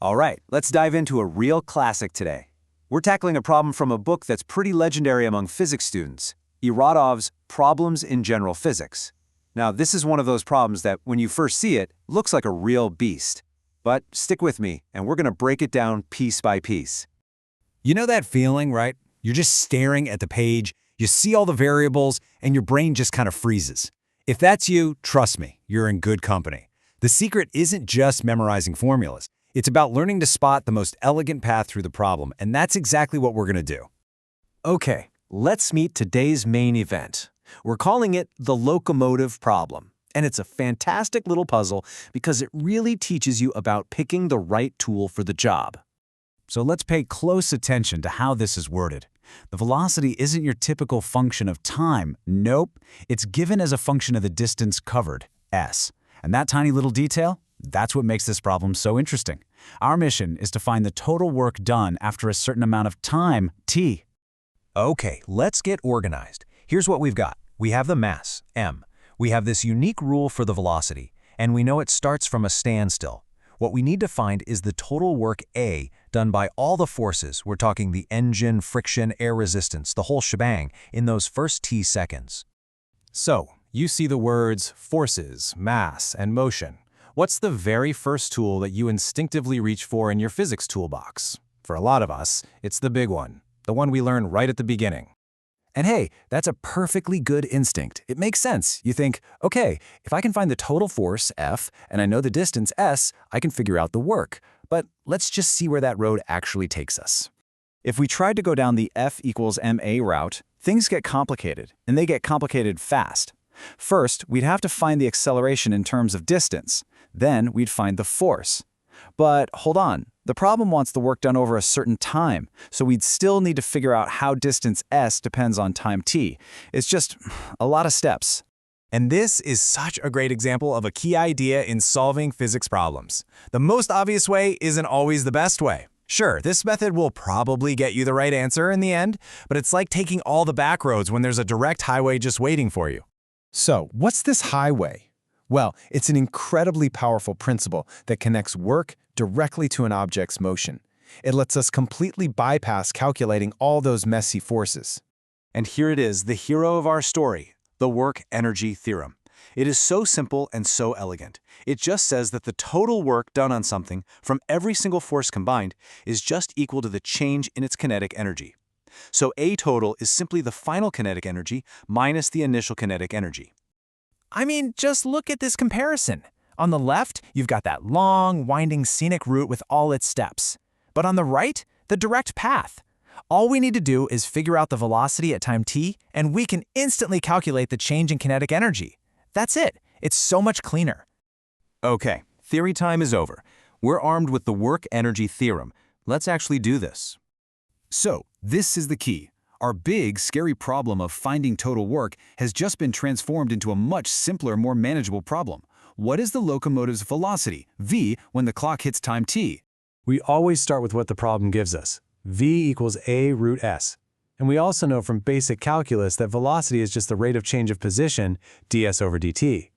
All right, let's dive into a real classic today. We're tackling a problem from a book that's pretty legendary among physics students, Irodov's Problems in General Physics. Now, this is one of those problems that, when you first see it, looks like a real beast. But stick with me, and we're going to break it down piece by piece. You know that feeling, right? You're just staring at the page, you see all the variables, and your brain just kind of freezes. If that's you, trust me, you're in good company. The secret isn't just memorizing formulas. It's about learning to spot the most elegant path through the problem, and that's exactly what we're going to do. Okay, let's meet today's main event. We're calling it the locomotive problem. And it's a fantastic little puzzle because it really teaches you about picking the right tool for the job. So let's pay close attention to how this is worded. The velocity isn't your typical function of time. Nope, it's given as a function of the distance covered, s. And that tiny little detail, that's what makes this problem so interesting. Our mission is to find the total work done after a certain amount of time, t. Okay, let's get organized. Here's what we've got. We have the mass, m. We have this unique rule for the velocity, and we know it starts from a standstill. What we need to find is the total work A done by all the forces, we're talking the engine, friction, air resistance, the whole shebang, in those first t seconds. So, you see the words forces, mass, and motion. What's the very first tool that you instinctively reach for in your physics toolbox? For a lot of us, it's the big one, the one we learn right at the beginning. And hey, that's a perfectly good instinct. It makes sense. You think, okay, if I can find the total force, F, and I know the distance, S, I can figure out the work. But let's just see where that road actually takes us. If we tried to go down the F equals ma route, things get complicated, and they get complicated fast. First, we'd have to find the acceleration in terms of distance. Then we'd find the force. But hold on, the problem wants the work done over a certain time, so we'd still need to figure out how distance s depends on time t. It's just a lot of steps. And this is such a great example of a key idea in solving physics problems. The most obvious way isn't always the best way. Sure, this method will probably get you the right answer in the end, but it's like taking all the back roads when there's a direct highway just waiting for you. So, what's this highway? Well, it's an incredibly powerful principle that connects work directly to an object's motion. It lets us completely bypass calculating all those messy forces. And here it is, the hero of our story, the work-energy theorem. It is so simple and so elegant. It just says that the total work done on something from every single force combined is just equal to the change in its kinetic energy. So A total is simply the final kinetic energy minus the initial kinetic energy. I mean, just look at this comparison. On the left, you've got that long, winding scenic route with all its steps. But on the right, the direct path. All we need to do is figure out the velocity at time t, and we can instantly calculate the change in kinetic energy. That's it. It's so much cleaner. Okay, theory time is over. We're armed with the work-energy theorem. Let's actually do this. So, this is the key. Our big, scary problem of finding total work has just been transformed into a much simpler, more manageable problem. What is the locomotive's velocity, v, when the clock hits time t? We always start with what the problem gives us. V equals a root s. And we also know from basic calculus that velocity is just the rate of change of position, ds over dt.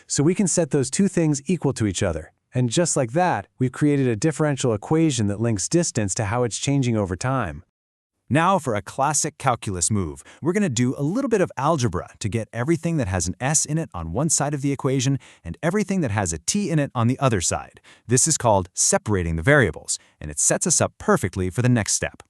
So we can set those two things equal to each other. And just like that, we've created a differential equation that links distance to how it's changing over time. Now for a classic calculus move, we're going to do a little bit of algebra to get everything that has an s in it on one side of the equation and everything that has a t in it on the other side. This is called separating the variables, and it sets us up perfectly for the next step.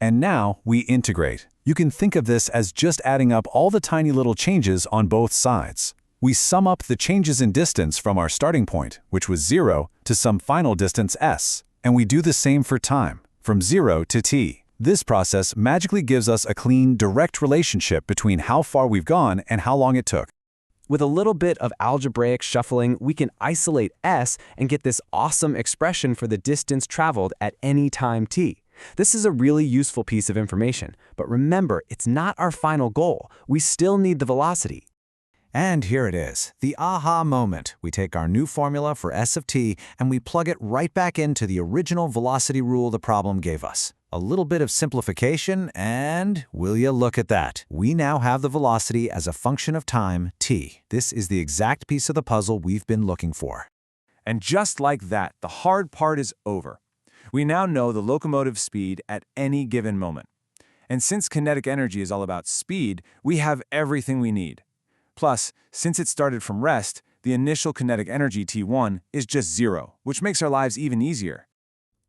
And now we integrate. You can think of this as just adding up all the tiny little changes on both sides. We sum up the changes in distance from our starting point, which was 0, to some final distance s. And we do the same for time, from 0 to t. This process magically gives us a clean, direct relationship between how far we've gone and how long it took. With a little bit of algebraic shuffling, we can isolate s and get this awesome expression for the distance traveled at any time t. This is a really useful piece of information, but remember, it's not our final goal. We still need the velocity. And here it is, the aha moment. We take our new formula for s of t and we plug it right back into the original velocity rule the problem gave us. A little bit of simplification, and will you look at that? We now have the velocity as a function of time, t. This is the exact piece of the puzzle we've been looking for. And just like that, the hard part is over. We now know the locomotive speed at any given moment. And since kinetic energy is all about speed, we have everything we need. Plus, since it started from rest, the initial kinetic energy T1 is just 0, which makes our lives even easier.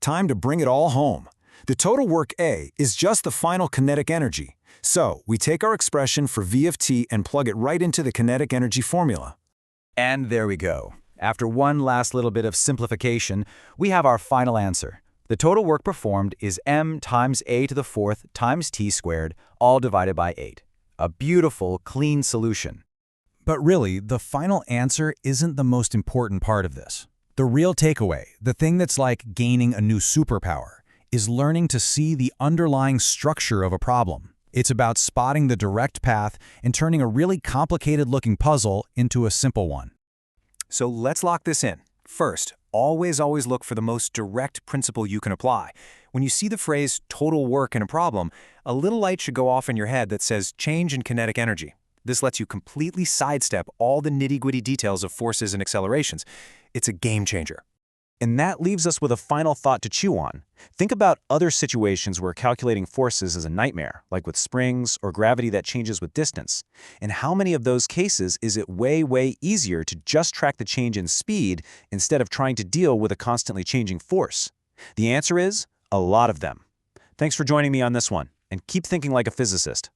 Time to bring it all home. The total work A is just the final kinetic energy. So, we take our expression for V of t and plug it right into the kinetic energy formula. And there we go. After one last little bit of simplification, we have our final answer. The total work performed is m times a to the fourth times t squared, all divided by 8. A beautiful, clean solution. But really, the final answer isn't the most important part of this. The real takeaway, the thing that's like gaining a new superpower, is learning to see the underlying structure of a problem. It's about spotting the direct path and turning a really complicated-looking puzzle into a simple one. So let's lock this in. First, always look for the most direct principle you can apply. When you see the phrase total work in a problem, a little light should go off in your head that says change in kinetic energy. This lets you completely sidestep all the nitty-gritty details of forces and accelerations. It's a game changer. And that leaves us with a final thought to chew on. Think about other situations where calculating forces is a nightmare, like with springs or gravity that changes with distance. In how many of those cases is it way easier to just track the change in speed instead of trying to deal with a constantly changing force? The answer is a lot of them. Thanks for joining me on this one, and keep thinking like a physicist.